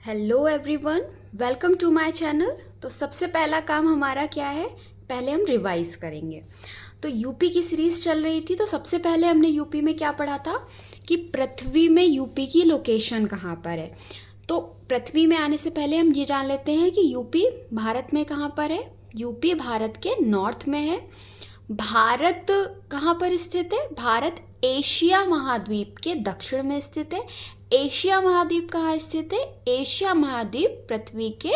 Hello everyone, welcome to my channel. तो सबसे पहला काम हमारा क्या है, पहले हम रिवाइज करेंगे। तो यूपी की सीरीज चल रही थी, तो सबसे पहले हमने यूपी में क्या पढ़ा था कि पृथ्वी में यूपी की लोकेशन कहाँ पर है। तो पृथ्वी में आने से पहले हम ये जान लेते हैं कि यूपी भारत में कहाँ पर है। यूपी भारत के नॉर्थ में है। भारत कहाँ पर स्थित है? भारत एशिया महाद्वीप के दक्षिण में स्थित है। एशिया महाद्वीप कहाँ स्थित है? एशिया महाद्वीप पृथ्वी के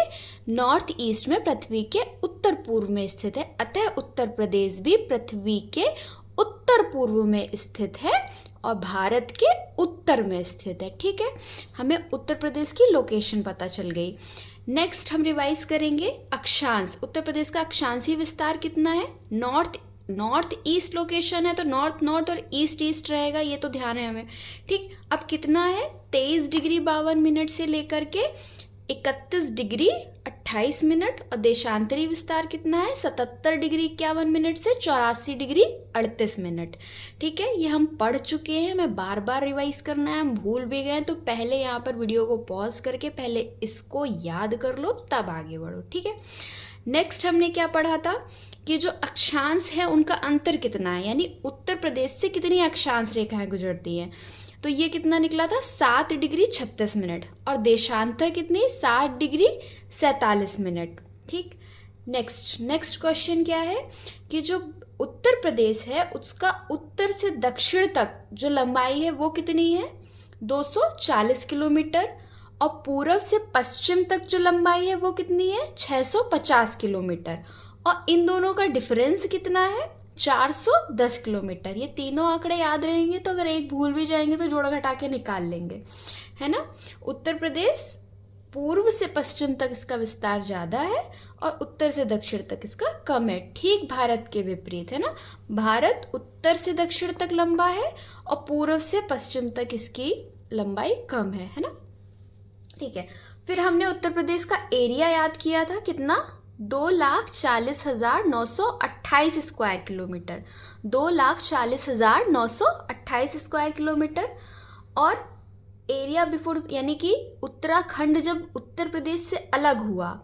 नॉर्थ ईस्ट में, पृथ्वी के उत्तर पूर्व में स्थित है। अतः उत्तर प्रदेश भी पृथ्वी के उत्तर पूर्व में स्थित है और भारत के उत्तर में स्थित है। ठीक है, हमें उत्तर प्रदेश की लोकेशन पता चल गई। नेक्स्ट हम रिवाइज करेंगे अक्षांश। उत्तर प्रदेश का अक्षांशीय विस्तार कितना है? नॉर्थ ईस्ट लोकेशन है तो नॉर्थ नॉर्थ और ईस्ट ईस्ट रहेगा, ये तो ध्यान है हमें। ठीक, अब कितना है? 23 डिग्री 52 मिनट से लेकर के 31 डिग्री 28 मिनट। और देशांतरी विस्तार कितना है? 77 डिग्री 51 मिनट से 84 डिग्री 38 मिनट। ठीक है, ये हम पढ़ चुके हैं, हमें बार बार रिवाइज करना है। हम भूल भी गए तो पहले यहाँ पर वीडियो को पॉज करके पहले इसको याद कर लो, तब आगे बढ़ो। ठीक है, नेक्स्ट हमने क्या पढ़ा था कि जो अक्षांश है उनका अंतर कितना है, यानी उत्तर प्रदेश से कितनी अक्षांश रेखाएं गुजरती हैं। तो ये कितना निकला था? 7 डिग्री 36 मिनट। और देशांतर कितनी? 7 डिग्री 47 मिनट। ठीक, नेक्स्ट क्वेश्चन क्या है कि जो उत्तर प्रदेश है उसका उत्तर से दक्षिण तक जो लंबाई है वो कितनी है? 240 किलोमीटर। और पूर्व से पश्चिम तक जो लंबाई है वो कितनी है? 650 किलोमीटर। और इन दोनों का डिफरेंस कितना है? 410 किलोमीटर। ये तीनों आंकड़े याद रहेंगे तो अगर एक भूल भी जाएंगे तो जोड़ घटा के निकाल लेंगे, है ना। उत्तर प्रदेश पूर्व से पश्चिम तक इसका विस्तार ज़्यादा है और उत्तर से दक्षिण तक इसका कम है। ठीक भारत के विपरीत, है ना। भारत उत्तर से दक्षिण तक लंबा है और पूर्व से पश्चिम तक इसकी लंबाई कम है ना। ठीक है, फिर हमने उत्तर प्रदेश का एरिया याद किया था, कितना? 2,40,928 स्क्वायर किलोमीटर। 2,40,928 square kilometre. और एरिया बिफोर, यानी कि उत्तराखंड जब उत्तर प्रदेश से अलग हुआ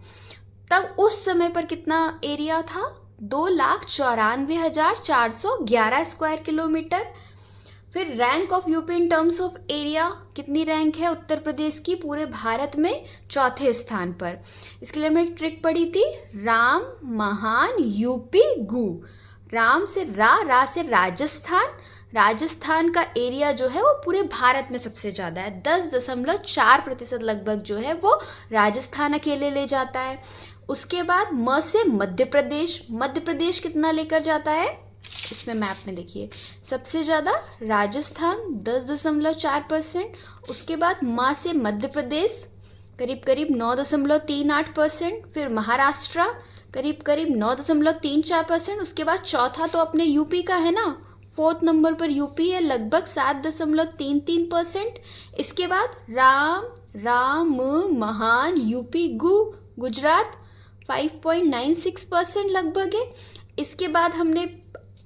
तब उस समय पर कितना एरिया था? 2,94,411 स्क्वायर किलोमीटर। फिर rank of UP in terms of area, कितनी रैंक है उत्तर प्रदेश की पूरे भारत में? चौथे स्थान पर। इसके लिए हमने एक ट्रिक पढ़ी थी, राम महान यूपी गु। राम से रा से राजस्थान। राजस्थान का एरिया जो है वो पूरे भारत में सबसे ज़्यादा है, 10.4% लगभग जो है वो राजस्थान अकेले ले जाता है। उसके बाद म से मध्य प्रदेश। मध्य प्रदेश कितना लेकर जाता है? इसमें मैप में देखिए, सबसे ज़्यादा राजस्थान 10.4%। उसके बाद माँ से मध्य प्रदेश करीब करीब 9.38%। फिर महाराष्ट्र करीब करीब 9.34%। उसके बाद चौथा तो अपने यूपी का है ना, 4th नंबर पर यूपी है, लगभग 7.33%। इसके बाद राम महान यूपी गु गुजरात 5.96% लगभग है। इसके बाद हमने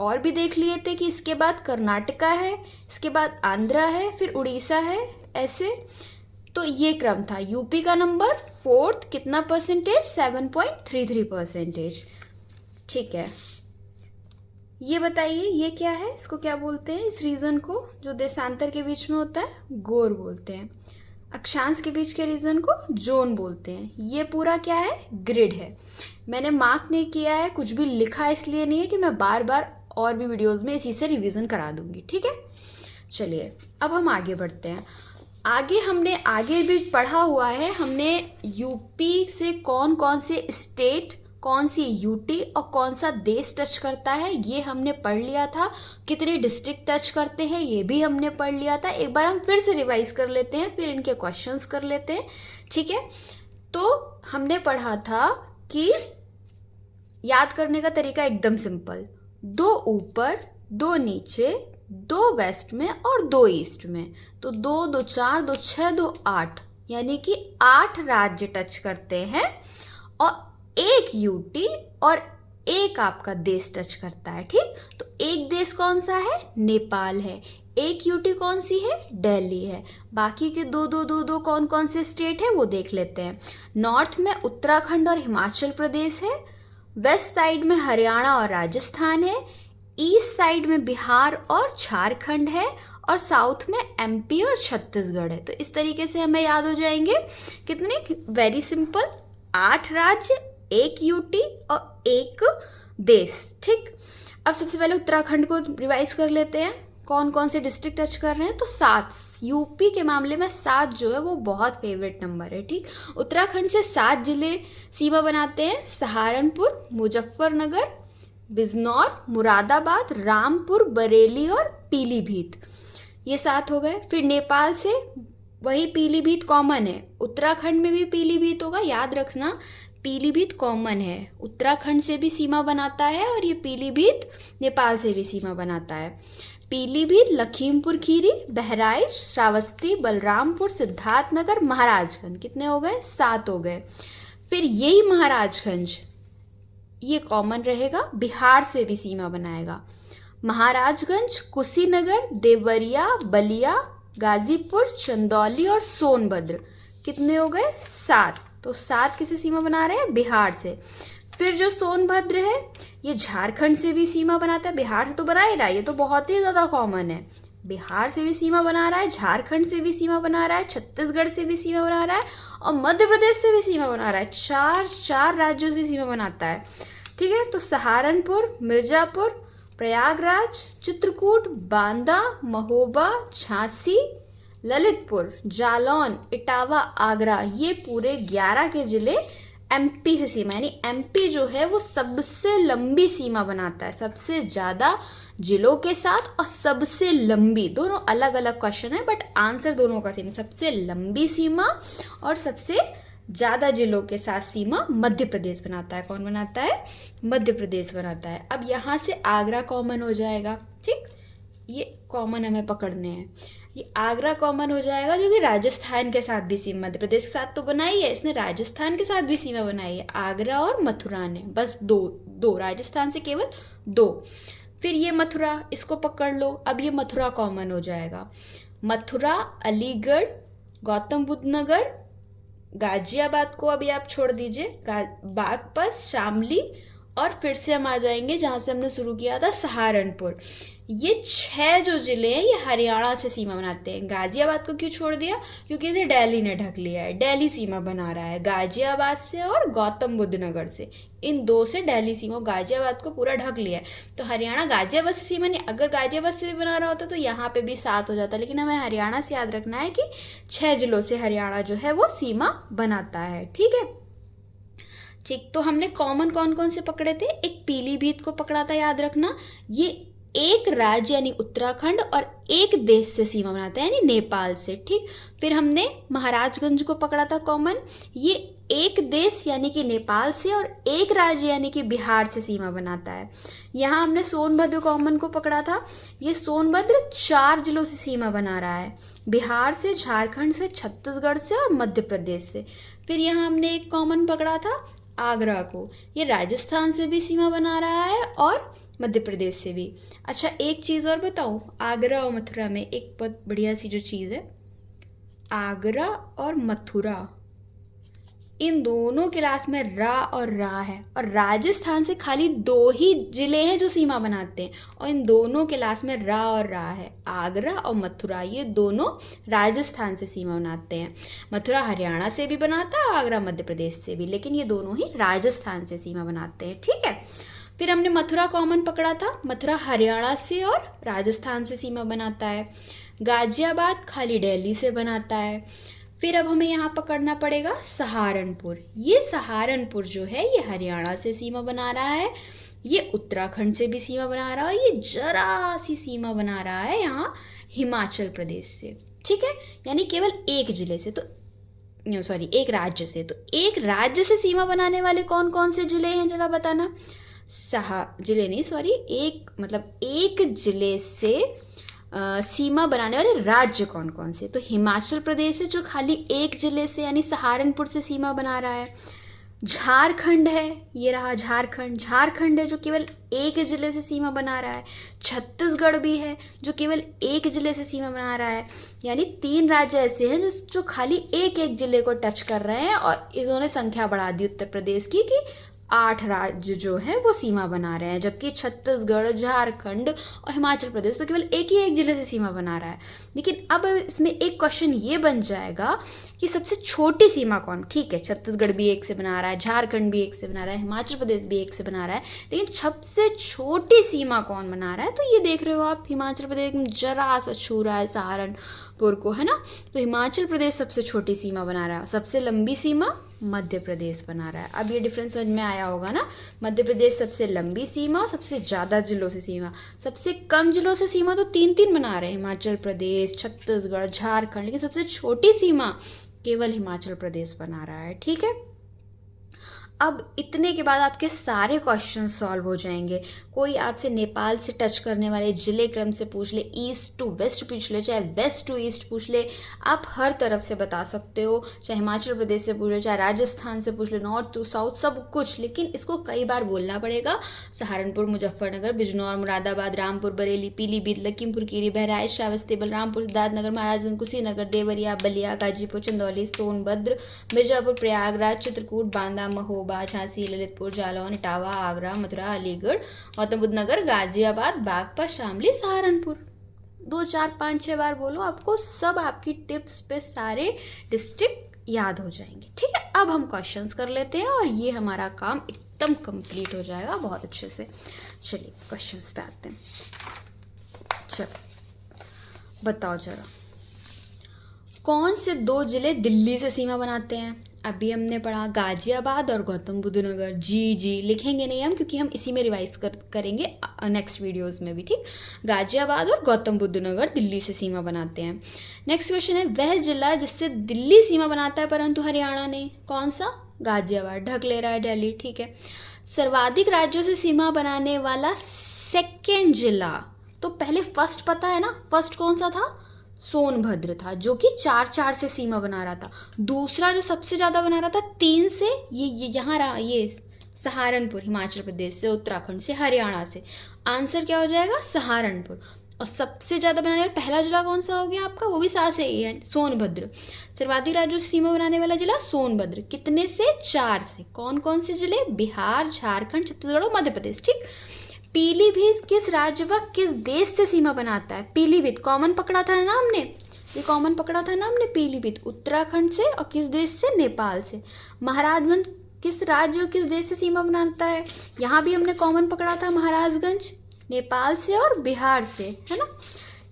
और भी देख लिए थे कि इसके बाद कर्नाटका है, इसके बाद आंध्रा है, फिर उड़ीसा है, ऐसे। तो ये क्रम था। यूपी का नंबर 4th, कितना परसेंटेज? 7.33%। ठीक है, ये बताइए ये क्या है, इसको क्या बोलते हैं? इस रीजन को जो देशांतर के बीच में होता है गोर बोलते हैं। अक्षांश के बीच के रीजन को जोन बोलते हैं। ये पूरा क्या है? ग्रिड है। मैंने मार्क नहीं किया है, कुछ भी लिखा इसलिए नहीं है कि मैं बार बार और भी वीडियोस में इसी से रिवीजन करा दूंगी। ठीक है, चलिए अब हम आगे बढ़ते हैं। आगे भी पढ़ा हुआ है हमने यूपी से कौन कौन से स्टेट, कौन सी यूटी और कौन सा देश टच करता है, ये हमने पढ़ लिया था। कितने डिस्ट्रिक्ट टच करते हैं ये भी हमने पढ़ लिया था। एक बार हम फिर से रिवाइज कर लेते हैं, फिर इनके क्वेश्चंस कर लेते हैं। ठीक है, तो हमने पढ़ा था कि याद करने का तरीका एकदम सिंपल, 2 ऊपर 2 नीचे, 2 वेस्ट में और 2 ईस्ट में। तो 2 2 4 2 6 2 8, यानी कि 8 राज्य टच करते हैं और 1 यूटी और 1 आपका देश टच करता है। ठीक, तो एक देश कौन सा है? नेपाल है। एक यूटी कौन सी है? दिल्ली है। बाकी के दो दो दो दो कौन कौन से स्टेट है वो देख लेते हैं। नॉर्थ में उत्तराखंड और हिमाचल प्रदेश है, वेस्ट साइड में हरियाणा और राजस्थान है, ईस्ट साइड में बिहार और झारखंड है, और साउथ में एमपी और छत्तीसगढ़ है। तो इस तरीके से हमें याद हो जाएंगे कितने, वेरी सिंपल, 8 राज्य, एक यूटी और एक देश। ठीक, अब सबसे पहले उत्तराखंड को रिवाइज कर लेते हैं। कौन कौन से डिस्ट्रिक्ट टच कर रहे हैं? तो 7। यूपी के मामले में 7 जो है वो बहुत फेवरेट नंबर है। ठीक, उत्तराखंड से 7 जिले सीमा बनाते हैं, सहारनपुर, मुजफ्फरनगर, बिजनौर, मुरादाबाद, रामपुर, बरेली और पीलीभीत। ये 7 हो गए। फिर नेपाल से वही पीलीभीत कॉमन है, उत्तराखंड में भी पीलीभीत होगा, याद रखना पीलीभीत कॉमन है, उत्तराखंड से भी सीमा बनाता है और ये पीलीभीत नेपाल से भी सीमा बनाता है। पीलीभीत, लखीमपुर खीरी, बहराइच, श्रावस्ती, बलरामपुर, सिद्धार्थनगर, महाराजगंज। कितने हो गए? 7 हो गए। फिर यही महाराजगंज ये कॉमन रहेगा, बिहार से भी सीमा बनाएगा। महाराजगंज, कुशीनगर, देवरिया, बलिया, गाजीपुर, चंदौली और सोनभद्र। कितने हो गए? 7। तो 7 किसे सीमा बना रहे हैं? बिहार से। फिर जो सोनभद्र है ये झारखंड से भी सीमा बनाता है, बिहार से तो बना ही रहा है, ये तो बहुत ही ज्यादा कॉमन है। बिहार से भी सीमा बना रहा है, झारखंड से भी सीमा बना रहा है, छत्तीसगढ़ से भी सीमा बना रहा है और मध्य प्रदेश से भी सीमा बना रहा है। 4 राज्यों से सीमा बनाता है। ठीक है, तो सहारनपुर, मिर्जापुर, प्रयागराज, चित्रकूट, बांदा, महोबा, झांसी, ललितपुर, जालौन, इटावा, आगरा, ये पूरे 11 के जिले एमपी से सीमा, यानी एमपी जो है वो सबसे लंबी सीमा बनाता है, सबसे ज्यादा जिलों के साथ और सबसे लंबी। दोनों अलग अलग क्वेश्चन है बट आंसर दोनों का सेम। सबसे लंबी सीमा और सबसे ज्यादा जिलों के साथ सीमा मध्य प्रदेश बनाता है। कौन बनाता है? मध्य प्रदेश बनाता है। अब यहां से आगरा कॉमन हो जाएगा। ठीक, ये कॉमन हमें पकड़ने हैं। ये आगरा कॉमन हो जाएगा जो कि राजस्थान के साथ भी सीमा, मध्य प्रदेश के साथ तो बनाई है इसने, राजस्थान के साथ भी सीमा बनाई है। आगरा और मथुरा ने, बस दो, राजस्थान से केवल 2। फिर ये मथुरा, इसको पकड़ लो। अब ये मथुरा कॉमन हो जाएगा। मथुरा, अलीगढ़, गौतम बुद्ध नगर, गाजियाबाद को अभी आप छोड़ दीजिए, बागपत, शामली, और फिर से हम आ जाएंगे जहां से हमने शुरू किया था, सहारनपुर। ये 6 जो जिले हैं ये हरियाणा से सीमा बनाते हैं। गाजियाबाद को क्यों छोड़ दिया? क्योंकि इसे दिल्ली ने ढक लिया है, दिल्ली सीमा बना रहा है गाजियाबाद से और गौतम बुद्ध नगर से। इन 2 से दिल्ली सीमा, गाजियाबाद को पूरा ढक लिया है। तो हरियाणा गाजियाबाद से सीमा नहीं, अगर गाजियाबाद से भी बना रहा होता तो यहाँ पे भी 7 हो जाता, लेकिन हमें हरियाणा से याद रखना है कि 6 जिलों से हरियाणा जो है वो सीमा बनाता है। ठीक है, ठीक, तो हमने कॉमन कौन कौन से पकड़े थे? एक पीलीभीत को पकड़ा था, याद रखना। ये एक राज्य यानी उत्तराखंड और एक देश से सीमा बनाता है, यानी नेपाल से। ठीक, फिर हमने महाराजगंज को पकड़ा था कॉमन, ये एक देश यानी कि नेपाल से और एक राज्य यानी कि बिहार से सीमा बनाता है। यहाँ हमने सोनभद्र कॉमन को पकड़ा था, ये सोनभद्र 4 जिलों से सीमा बना रहा है, बिहार से, झारखंड से, छत्तीसगढ़ से और मध्य प्रदेश से। फिर यहाँ हमने एक कॉमन पकड़ा था आगरा को, ये राजस्थान से भी सीमा बना रहा है और मध्य प्रदेश से भी। अच्छा, एक चीज और बताऊं, आगरा और मथुरा में एक बहुत बढ़िया सी जो चीज है, आगरा और मथुरा इन दोनों क्लास में रा और रा है, और राजस्थान से खाली 2 ही जिले हैं जो सीमा बनाते हैं, और इन दोनों क्लास में रा और रा है। आगरा और मथुरा ये दोनों राजस्थान से सीमा बनाते हैं। मथुरा हरियाणा से भी बनाता है, आगरा मध्य प्रदेश से भी, लेकिन ये दोनों ही राजस्थान से सीमा बनाते हैं। ठीक है, फिर हमने मथुरा कॉमन पकड़ा था, मथुरा हरियाणा से और राजस्थान से सीमा बनाता है। गाजियाबाद खाली दिल्ली से बनाता है। फिर अब हमें यहाँ पकड़ना पड़ेगा सहारनपुर। ये सहारनपुर जो है ये हरियाणा से सीमा बना रहा है, ये उत्तराखंड से भी सीमा बना रहा है, ये जरा सी सीमा बना रहा है यहाँ हिमाचल प्रदेश से। ठीक है, यानी केवल एक जिले से, तो सॉरी एक राज्य से। तो एक राज्य से सीमा बनाने वाले कौन कौन से जिले हैं जरा बताना। एक जिले से सीमा बनाने वाले राज्य कौन कौन से? तो हिमाचल प्रदेश है जो खाली एक जिले से यानी सहारनपुर से सीमा बना रहा है। झारखंड है, ये रहा झारखंड, झारखंड है जो केवल एक जिले से सीमा बना रहा है। छत्तीसगढ़ भी है जो केवल एक जिले से सीमा बना रहा है। यानी 3 राज्य ऐसे हैं जो खाली एक एक जिले को टच कर रहे हैं, और इन्होंने संख्या बढ़ा दी उत्तर प्रदेश की कि 8 राज्य जो है वो सीमा बना रहे हैं, जबकि छत्तीसगढ़, झारखंड और हिमाचल प्रदेश तो केवल एक ही एक जिले से सीमा बना रहा है। लेकिन अब इसमें एक क्वेश्चन ये बन जाएगा कि सबसे छोटी सीमा कौन। ठीक है, छत्तीसगढ़ भी एक से बना रहा है, झारखंड भी एक से बना रहा है, हिमाचल प्रदेश भी एक से बना रहा है, लेकिन सबसे छोटी सीमा कौन बना रहा है? तो ये देख रहे हो आप, हिमाचल प्रदेश जरा सा छू रहा है सहारनपुर को, है ना। तो हिमाचल प्रदेश सबसे छोटी सीमा बना रहा है, सबसे लंबी सीमा मध्य प्रदेश बना रहा है। अब ये डिफरेंस समझ में आया होगा ना। मध्य प्रदेश सबसे लंबी सीमा, सबसे ज़्यादा जिलों से सीमा, सबसे कम जिलों से सीमा तो 3-3 बना रहे हैं, हिमाचल प्रदेश, छत्तीसगढ़, झारखंड, लेकिन सबसे छोटी सीमा केवल हिमाचल प्रदेश बना रहा है। ठीक है, अब इतने के बाद आपके सारे क्वेश्चन सॉल्व हो जाएंगे। कोई आपसे नेपाल से टच करने वाले जिले क्रम से पूछ ले, ईस्ट टू वेस्ट पूछ ले, चाहे वेस्ट टू ईस्ट पूछ ले, आप हर तरफ से बता सकते हो। चाहे हिमाचल प्रदेश से पूछ ले, चाहे राजस्थान से पूछ ले, नॉर्थ टू साउथ सब कुछ, लेकिन इसको कई बार बोलना पड़ेगा। सहारनपुर, मुजफ्फरनगर, बिजनौर, मुरादाबाद, रामपुर, बरेली, पीलीभीत, लखीमपुर खीरी, बहराइच, श्रावस्ती, बलरामपुर, सिद्धार्थनगर, महाराजगंज, कुशीनगर, देवरिया, बलिया, गाजीपुर, चंदौली, सोनभद्र, मिर्जापुर, प्रयागराज, चित्रकूट, बांदा, महोबा, झांसी, ललितपुर, जालौन, इटावा, आगरा, मथुरा, अलीगढ़, गौतम बुद्ध नगर, गाजियाबाद, बागपत, शामली, सहारनपुर। 2, 4, 5, 6 बार बोलो, आपको सब आपकी टिप्स पे सारे डिस्ट्रिक्ट याद हो जाएंगे। ठीक है, अब हम क्वेश्चंस कर लेते हैं और ये हमारा काम एकदम कंप्लीट हो जाएगा बहुत अच्छे से। चलिए क्वेश्चंस पे आते हैं। चलो बताओ जरा, कौन से 2 जिले दिल्ली से सीमा बनाते हैं? अभी हमने पढ़ा गाजियाबाद और गौतम बुद्ध नगर। जी लिखेंगे नहीं हम, क्योंकि हम इसी में रिवाइज करेंगे नेक्स्ट वीडियोस में भी। ठीक, गाजियाबाद और गौतम बुद्ध नगर दिल्ली से सीमा बनाते हैं। नेक्स्ट क्वेश्चन है, वह जिला जिससे दिल्ली सीमा बनाता है परंतु हरियाणा नहीं, कौन सा? गाजियाबाद, ढक ले रहा है दिल्ली। ठीक है, सर्वाधिक राज्यों से सीमा बनाने वाला सेकेंड जिला, तो पहले फर्स्ट पता है ना, फर्स्ट कौन सा था? सोनभद्र था, जो कि 4-4 से सीमा बना रहा था। दूसरा जो सबसे ज्यादा बना रहा था 3 से, ये यहाँ रहा, ये सहारनपुर, हिमाचल प्रदेश से, उत्तराखंड से, हरियाणा से। आंसर क्या हो जाएगा? सहारनपुर। और सबसे ज्यादा बनाने वाला पहला जिला कौन सा हो गया आपका? वो भी 7 से ही है, सोनभद्र। सर्वाधिक राज्यों से सीमा बनाने वाला जिला सोनभद्र, कितने से? 4 से। कौन कौन से जिले? बिहार, झारखंड, छत्तीसगढ़ और मध्य प्रदेश। ठीक, पीलीभीत किस राज्य व किस देश से सीमा बनाता है? पीलीभीत कॉमन पकड़ा था ना हमने, ये कॉमन पकड़ा था ना हमने, पीलीभीत उत्तराखंड से और किस देश से? नेपाल से। महाराजगंज किस राज्य और किस देश से सीमा बनाता है? यहाँ भी हमने कॉमन पकड़ा था, महाराजगंज नेपाल से और बिहार से, है ना।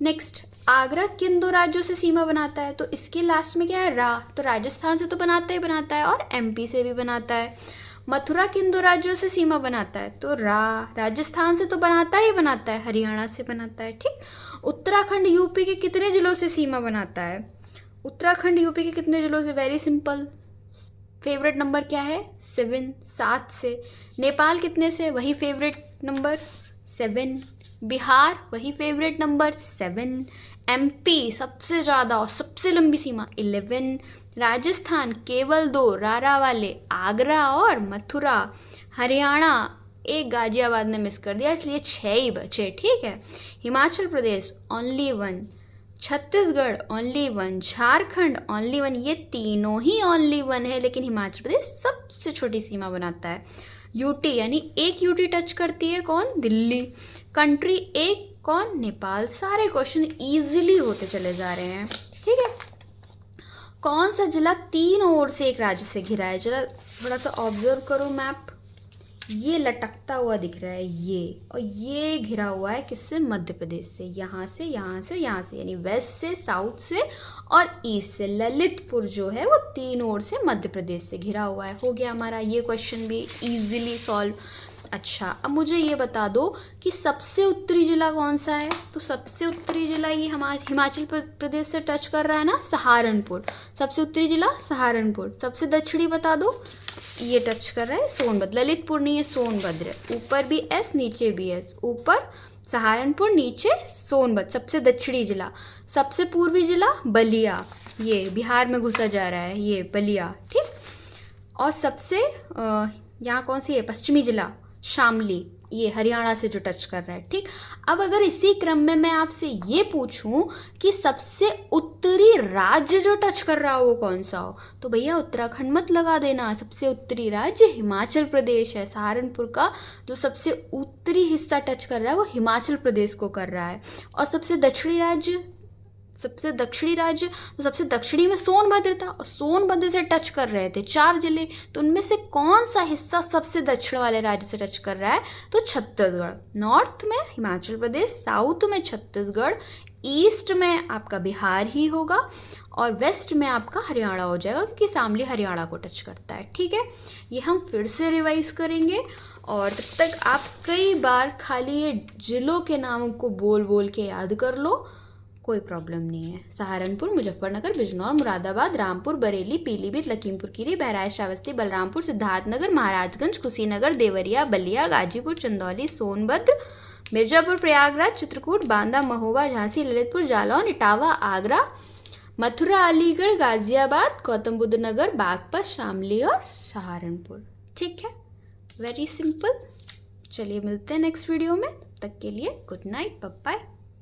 नेक्स्ट, आगरा किन 2 राज्यों से सीमा बनाता है? तो इसके लास्ट में क्या है? रा, तो राजस्थान से तो बनाता ही बनाता है और एमपी से भी बनाता है। मथुरा किन 2 राज्यों से सीमा बनाता है? तो राजस्थान से तो बनाता ही बनाता है, हरियाणा से बनाता है। ठीक, उत्तराखंड यूपी के कितने जिलों से सीमा बनाता है? उत्तराखंड यूपी के कितने जिलों से? वेरी सिंपल, फेवरेट नंबर क्या है? 7 से। नेपाल कितने से? वही फेवरेट नंबर 7। बिहार वही फेवरेट नंबर 7। एमपी सबसे ज़्यादा और सबसे लंबी सीमा 11। राजस्थान केवल 2 रारा वाले, आगरा और मथुरा। हरियाणा एक गाजियाबाद ने मिस कर दिया, इसलिए 6 ही बचे। ठीक है, Himachal Pradesh only 1, Chhattisgarh only 1, Jharkhand only 1, ये तीनों ही ओनली 1 है, लेकिन हिमाचल प्रदेश सबसे छोटी सीमा बनाता है। यूटी यानी एक यूटी टच करती है, कौन? दिल्ली। कंट्री एक, कौन? नेपाल। सारे क्वेश्चन इजीली होते चले जा रहे हैं। ठीक है, कौन सा जिला 3 ओर से एक राज्य से घिरा है? जरा थोड़ा सा ऑब्जर्व करो मैप, ये लटकता हुआ दिख रहा है ये, और ये घिरा हुआ है किससे? मध्य प्रदेश से, यहाँ से, यहाँ से, यहाँ से, यानी वेस्ट से, साउथ से और ईस्ट से। ललितपुर जो है वो 3 ओर से मध्य प्रदेश से घिरा हुआ है। हो गया हमारा ये क्वेश्चन भी इजीली सॉल्व। अच्छा, अब मुझे ये बता दो कि सबसे उत्तरी जिला कौन सा है? तो सबसे उत्तरी जिला ये हिमाचल प्रदेश से टच कर रहा है ना, सहारनपुर। सबसे उत्तरी जिला सहारनपुर। सबसे दक्षिणी बता दो, ये टच कर रहा है सोनभद्र। ललितपुर नहीं है, सोनभद्र। ऊपर भी एस, नीचे भी एस, ऊपर सहारनपुर, नीचे सोनभद्र। सबसे दक्षिणी जिला। सबसे पूर्वी जिला बलिया, ये बिहार में घुसा जा रहा है, ये बलिया। ठीक, और सबसे यहाँ कौन सी है, पश्चिमी जिला शामली, ये हरियाणा से जो टच कर रहा है। ठीक, अब अगर इसी क्रम में मैं आपसे ये पूछूं कि सबसे उत्तरी राज्य जो टच कर रहा हो वो कौन सा हो, तो भैया उत्तराखंड मत लगा देना। सबसे उत्तरी राज्य हिमाचल प्रदेश है। सहारनपुर का जो सबसे उत्तरी हिस्सा टच कर रहा है वो हिमाचल प्रदेश को कर रहा है। और सबसे दक्षिणी राज्य, तो सबसे दक्षिणी में सोनभद्र था, और सोनभद्र से टच कर रहे थे 4 जिले। तो उनमें से कौन सा हिस्सा सबसे दक्षिण वाले राज्य से टच कर रहा है, तो छत्तीसगढ़। नॉर्थ में हिमाचल प्रदेश, साउथ में छत्तीसगढ़, ईस्ट में आपका बिहार ही होगा, और वेस्ट में आपका हरियाणा हो जाएगा, क्योंकि शामली हरियाणा को टच करता है। ठीक है, ये हम फिर से रिवाइज करेंगे, और तब तक आप कई बार खाली ये जिलों के नाम को बोल बोल के याद कर लो, कोई प्रॉब्लम नहीं है। सहारनपुर, मुजफ्फरनगर, बिजनौर, मुरादाबाद, रामपुर, बरेली, पीलीभीत, लखीमपुर खीरी, बहराइच, श्रावस्ती, बलरामपुर, सिद्धार्थनगर, महाराजगंज, कुशीनगर, देवरिया, बलिया, गाजीपुर, चंदौली, सोनभद्र, मिर्जापुर, प्रयागराज, चित्रकूट, बांदा, महोबा, झांसी, ललितपुर, जालौन, इटावा, आगरा, मथुरा, अलीगढ़, गाजियाबाद, गौतम बुद्ध नगर, बागपत, शामली और सहारनपुर। ठीक है, वेरी सिंपल। चलिए मिलते हैं नेक्स्ट वीडियो में, तब तक के लिए गुड नाइट, बाय बाय।